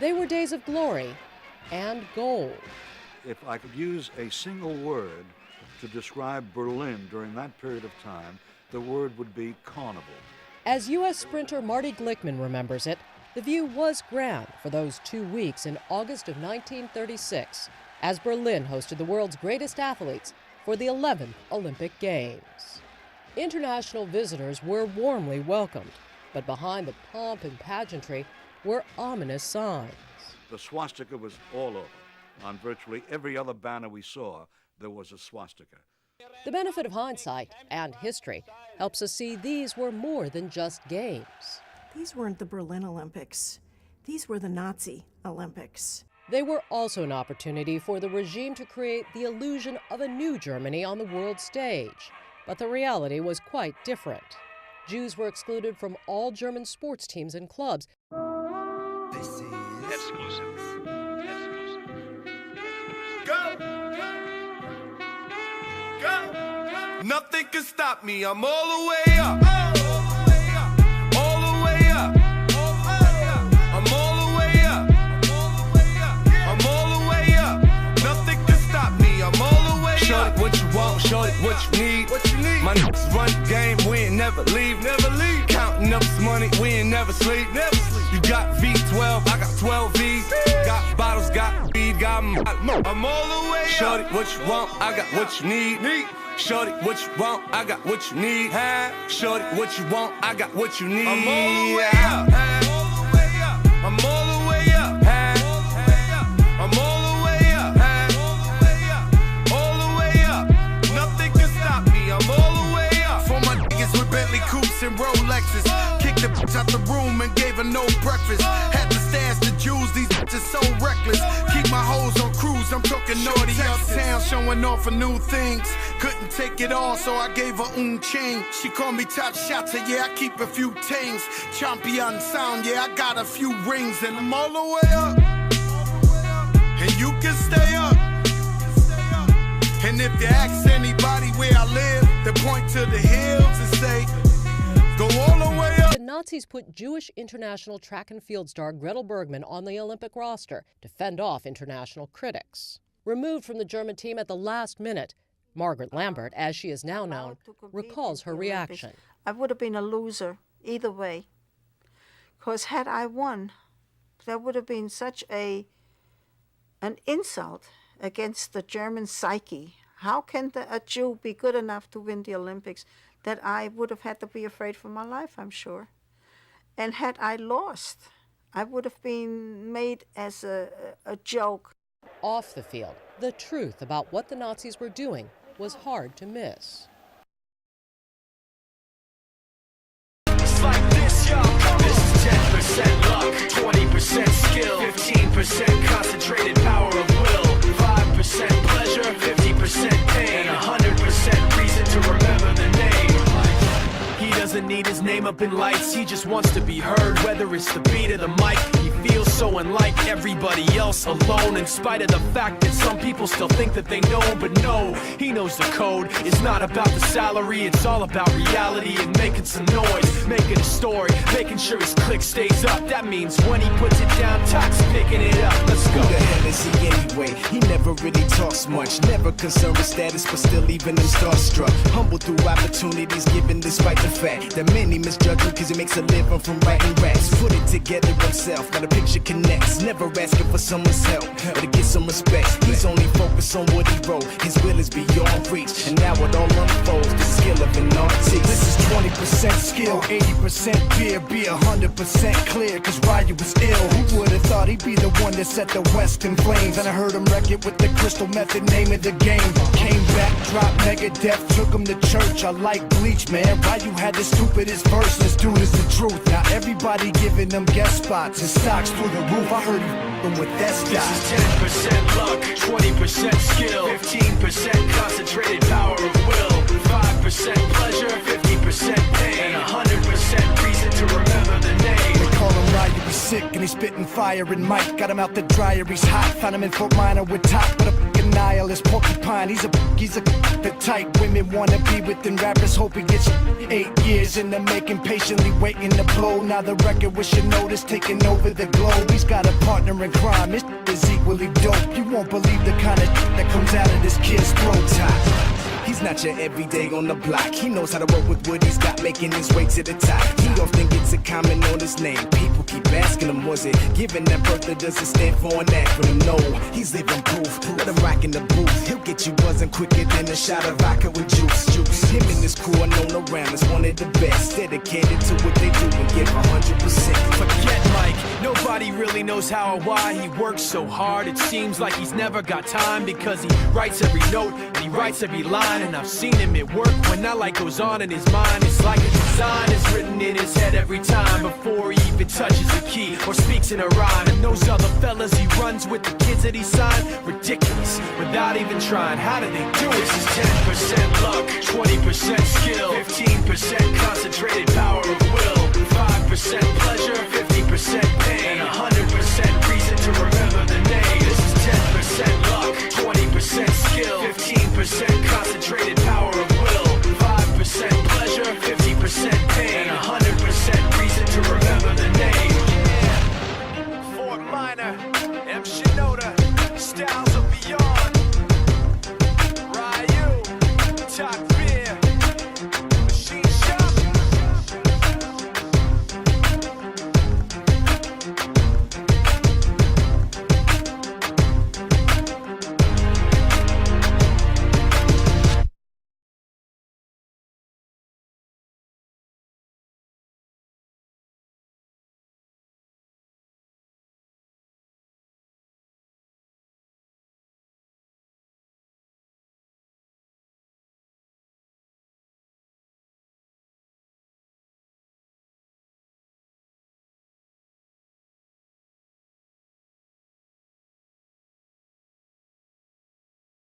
They were days of glory and gold. If I could use a single word to describe Berlin during that period of time, the word would be carnival. As U.S. sprinter Marty Glickman remembers it, the view was grand for those 2 weeks in August of 1936, as Berlin hosted the world's greatest athletes for the 11th Olympic Games. International visitors were warmly welcomed, but behind the pomp and pageantry were ominous signs. The swastika was all over. On virtually every other banner we saw, there was a swastika. The benefit of hindsight and history helps us see these were more than just games. These weren't the Berlin Olympics. These were the Nazi Olympics. They were also an opportunity for the regime to create the illusion of a new Germany on the world stage. But the reality was quite different. Jews were excluded from all German sports teams and clubs. This is exclusive. Nothing can stop me, I'm all the way up. All the way up. I'm all the way up. I'm all the way up. Nothing can stop me, I'm all the way up. Show it what you want, show it what you need. My niggas run the game, we ain't never leave. Counting up some money, we ain't never sleep. You got V12, I got 12 V's. Got bottles, got weed, got I'm all the way up. Show it what you want, I got what you need. Shorty, what you want, I got what you need. Shorty, what you want, I got what you need. I'm all the way up. I'm all the way up. I'm all the way up. All the way up. Nothing can stop me, I'm all the way up. For my niggas with Bentley coupes and Rolexes. Kicked the bitch out the room and gave her no breakfast. Had to stash the jewels, these bitches so reckless. Keep my hoes on cruise, I'm talking naughty uptown, showing off for new things. Couldn't take it all, so I gave her chain. She called me top shotter, yeah, I keep a few tings. Champion sound, yeah, I got a few rings. And I'm all the way up, and you can stay up. And if you ask anybody where I live, they point to the hills and say, go all the way up. The Nazis put Jewish international track and field star Gretel Bergmann on the Olympic roster to fend off international critics. Removed from the German team at the last minute, Margaret Lambert, as she is now known, recalls her reaction. I would have been a loser either way, because had I won, that would have been such an insult against the German psyche. How can a Jew be good enough to win the Olympics? That I would have had to be afraid for my life, I'm sure. And had I lost, I would have been made as a joke. Off the field, the truth about what the Nazis were doing was hard to miss. It's like this, y'all. This is 10% luck, 20% skill, 15% concentrated power of will, 5% pleasure, 50% pain, and 100% reason to remember the name. He doesn't need his name up in lights, he just wants to be heard, whether it's the beat of the mic. He feels so unlike everybody else, alone, in spite of the fact that some people still think that they know, but no, he knows the code. It's not about the salary, it's all about reality and making some noise, making a story, making sure his click stays up. That means when he puts it down, Tox picking it up. Let's go. Who the hell is he anyway? He never really talks much, never concerned with status, but still leaving them starstruck. Humble through opportunities given despite the fact that many misjudge him because he makes a living from writing raps. Put it together himself, now the picture connects. Never asking for someone's help or to get some respect. He's only focused on what he wrote. His will is beyond reach, and now it all unfolds. The skill of an artist. This is 20% skill, 80% fear. Be 100% clear, cause Ryu was ill. Who would have thought he'd be the one that set the West in flames? And I heard him wreck it with the crystal method, name of the game. Came back, dropped Megadeth, took him to church. I like Bleach, man. Ryu had the stupidest verse, this dude is the truth. Now everybody giving them guest spots and stocks through the roof. I heard him with that stock. This is 10% luck, 20% skill, 15% concentrated power of will, 5% pleasure, 50% pain, and 100% reason to remember the name. They call him Ryu, he's sick and he's spitting fire and Mike got him out the dryer, he's hot. Found him in Fort Minor with top, but a nihilist porcupine. He's a the type women wanna be within. Rappers hope he gets 8 years in the making, patiently waiting to blow. Now the record with your notice taking over the globe. He's got a partner in crime, his is equally dope. You won't believe the kind of that comes out of this kid's throat. He's not your everyday on the block. He knows how to work with what he's got, making his way to the top. He often gets a comment on his name. People keep asking him, was it given that birth, or does it stand for an acronym? No, he's living proof. Let him rock in the booth. He'll get you buzzing quicker than a shot of vodka with juice. Him and his crew are known around as one of the best. Dedicated to what they do and give 100%. Forget Mike, nobody really knows how or why he works so hard. It seems like he's never got time, because he writes every note and he writes every line. And I've seen him at work when that light goes on in his mind. It's like a design is written in his head every time, before he even touches a key or speaks in a rhyme. And those other fellas he runs with, the kids that he signed, ridiculous, without even trying. How do they do it? This is 10% luck, 20% skill, 15% concentrated power of will, 5% pleasure, 50% pain, and 100% reason to remember the name. This is 10% luck, 20% skill, 15% concentrated power of will, 5% pleasure, 50% pain, and 100% reason to remember the name. Fort Minor, M. Shinoda, Styles of Beyond, Ryu, Top Beer, Machine Shop.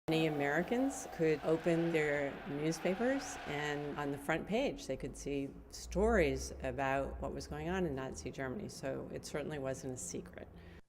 Many Americans could open their newspapers, and on the front page they could see stories about what was going on in Nazi Germany, so it certainly wasn't a secret.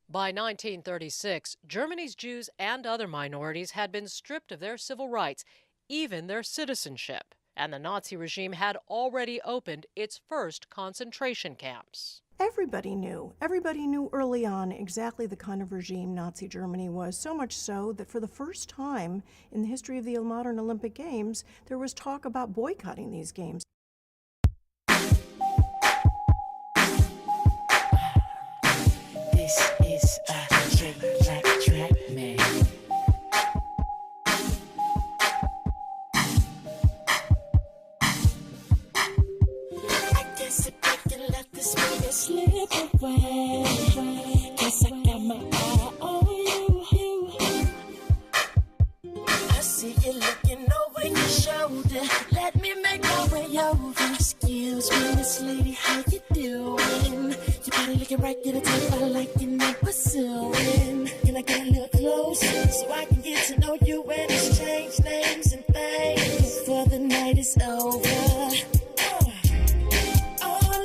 By 1936, Germany's Jews and other minorities had been stripped of their civil rights, even their citizenship, and the Nazi regime had already opened its first concentration camps. Everybody knew early on exactly the kind of regime Nazi Germany was, so much so that for the first time in the history of the modern Olympic Games, there was talk about boycotting these games. This is a track, man. I guess if I can let this moment slip away, 'cause I got my eye on you. I see you looking over your shoulder. Let me make my way over. Excuse me, Miss Lady, how you doing? You body looking right, get a type I like and I'm pursuing. Can I get a little closer so I can get to know you and exchange names and things before the night is over? All I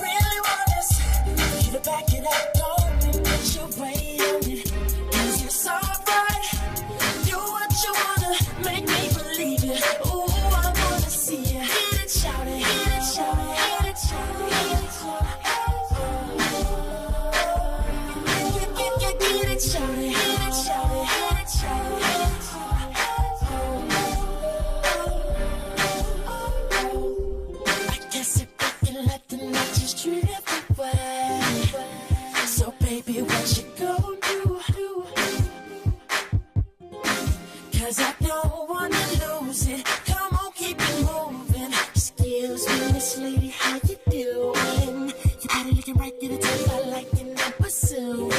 really want is you to back it up, don't put your weight on it. 'Cause you're so right, do what you wanna, make me believe it. Ooh, I wanna see you hit it, shout it, hit it, shout it, hit it, shout it, hit it, shout it. Get it, shout it, hit it, shout it, hit it, shout it, hit it, I guess if I can let the night just drift away. So baby, what you gon' do? 'Cause I don't wanna lose it. Come on, keep it moving. Excuse me, Miss Lady, how you doing? You body looking right, get a type I like and I'm pursuing.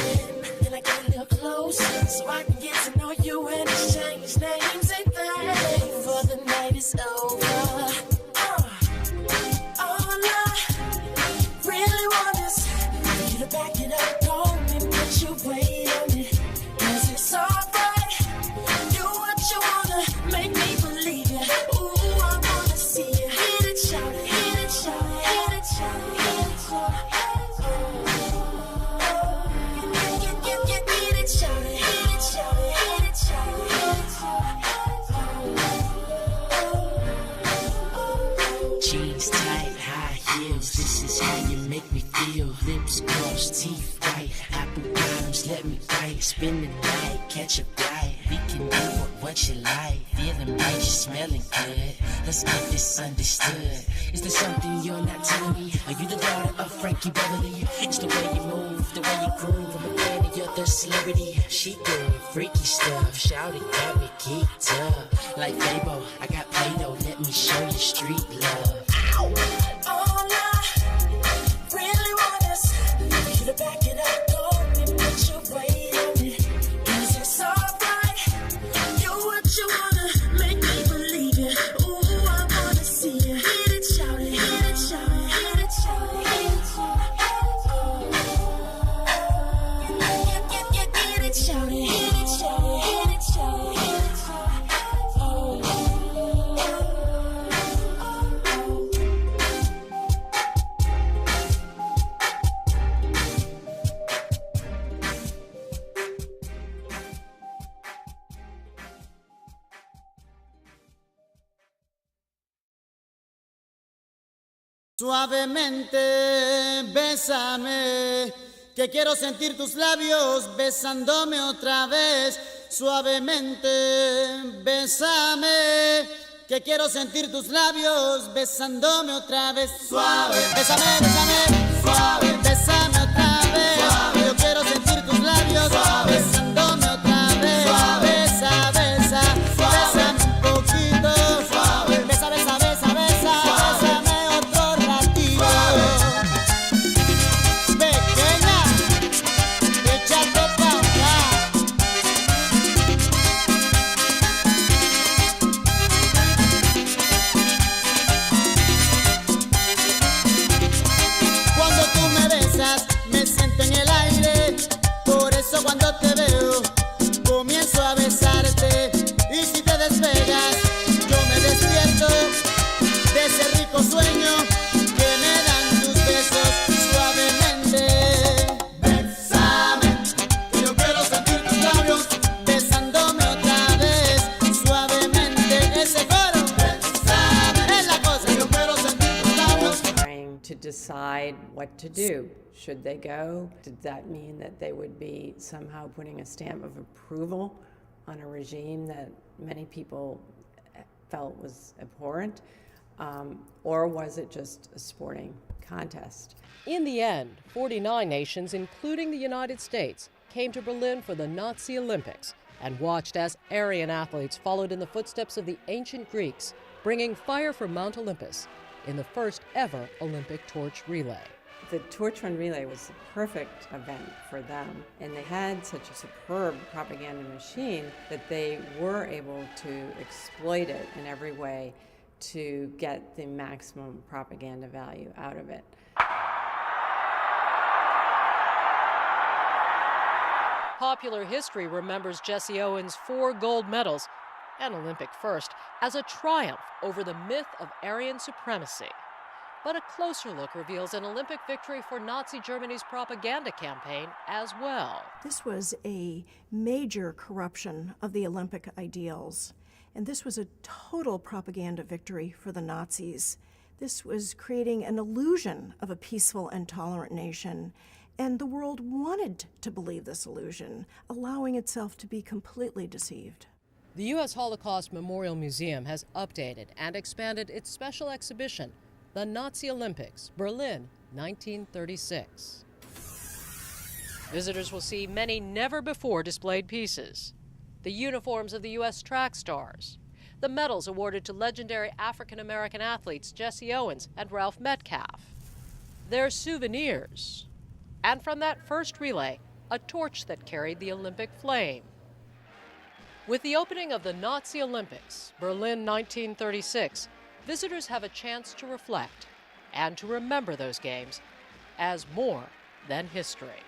Can I get a little closer so I can get to know you and exchange names and things before the night is over? All I really want is you to back it up, don't and put your weight on it. 'Cause it's alright, do what you wanna, make me believe it. Ooh, I wanna see you hit it, shout it, hit it, shout it, hit it, shout it, hit it, shout it. Get it, shout it, hit it, shout it, hit it. cross, teeth white, apple bottoms, let me bite. Spend the night, catch a flight. We can do what you like. Feeling right, you smelling good. Let's get this understood. Is there something you're not telling me? Are you the daughter of Frankie Beverly? It's the way you move, the way you groove. I'm a fan of you're the celebrity. She doing freaky stuff. Shouting at me, geeked up. Like Fabo, I got Play-Doh. Let me show you street love. All I really want is you to back it up, go and put your weight on it. 'Cause it's alright. You're what you wanna, make me believe it. Ooh, I wanna see you. Hit it, shout it, hit it, shout it, hit it, shout it, hit it, shout it. Hit it, shout it, hit it, shout it, hit it, shout it, hit it, shout it. Suavemente, bésame, que quiero sentir tus labios besándome otra vez. Suavemente, bésame, que quiero sentir tus labios besándome otra vez. Suave, bésame, bésame, suave, bésame otra vez. Suave, yo quiero sentir tus labios besándome otra vez. Suave, besa, besa, bésame un poquito. Suave, besa, besa, besa, besa, bésame otro ratito. Pequeña, échate pa' acá. Cuando tú me besas, me siento en el aire. Por eso cuando te veo, comienzo a besarte. Y si te despegas, yo me despierto de ese rico sueño que me dan tus besos suavemente. Bésame, que yo quiero sentir tus labios besándome otra vez suavemente. Ese coro, bésame, es la cosa, yo quiero sentir tus labios. Trying to decide what to do. Should they go? Did that mean that they would be somehow putting a stamp of approval on a regime that many people felt was abhorrent? Or was it just a sporting contest? In the end, 49 nations, including the United States, came to Berlin for the Nazi Olympics and watched as Aryan athletes followed in the footsteps of the ancient Greeks, bringing fire from Mount Olympus in the first ever Olympic torch relay. The torch run relay was the perfect event for them, and they had such a superb propaganda machine that they were able to exploit it in every way to get the maximum propaganda value out of it. Popular history remembers Jesse Owens' 4 gold medals and Olympic first as a triumph over the myth of Aryan supremacy. But a closer look reveals an Olympic victory for Nazi Germany's propaganda campaign as well. This was a major corruption of the Olympic ideals, and this was a total propaganda victory for the Nazis. This was creating an illusion of a peaceful and tolerant nation, and the world wanted to believe this illusion, allowing itself to be completely deceived. The U.S. Holocaust Memorial Museum has updated and expanded its special exhibition, The Nazi Olympics, Berlin, 1936. Visitors will see many never-before displayed pieces. The uniforms of the U.S. track stars, the medals awarded to legendary African-American athletes Jesse Owens and Ralph Metcalfe, their souvenirs, and from that first relay, a torch that carried the Olympic flame. With the opening of the Nazi Olympics, Berlin 1936, visitors have a chance to reflect and to remember those games as more than history.